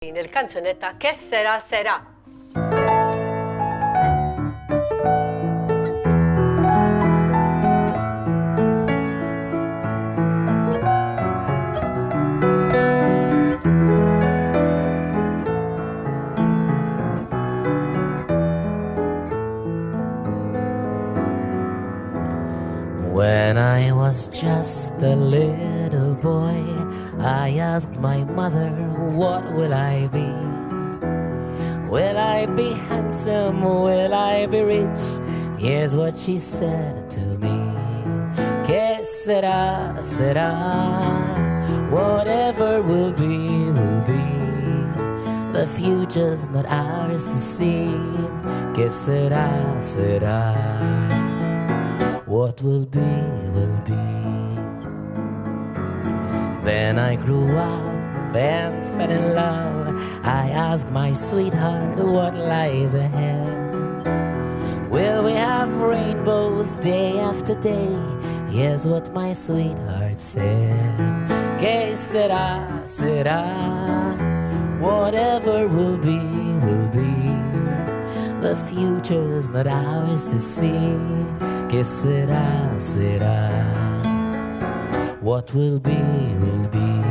Il-kanzunetta Che Sara Sara. When I was just a little boy, I asked my mother, what will I be? Will I be handsome? Will I be rich? Here's what she said to me. Que sera, sera, whatever will be, will be. The future's not ours to see. Que sera, sera, what will be, will be. Then I grew up and fell in love. I asked my sweetheart what lies ahead. Will we have rainbows day after day? Here's what my sweetheart said. Que sera, sera, whatever will be, will be. The future's not ours to see. Que sera, sera, what will be, will be.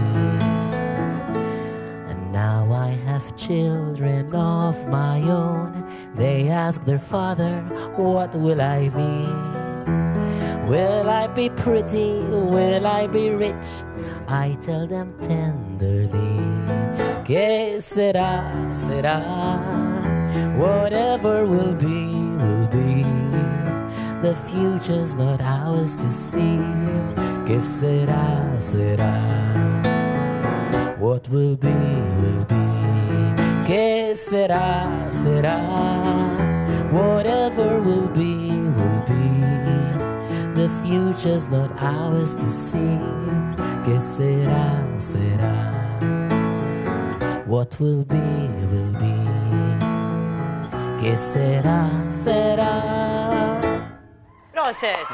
And now I have children of my own. They ask their father, what will I be? Will I be pretty? Will I be rich? I tell them tenderly, que sera, sera, whatever will be, will be. The future's not ours to see. Que sera, sera, what will be, will be. Que sera, sera, whatever will be, will be. The future's not ours to see. Que sera, sera, what will be, will be. Que sera, sera. Proset!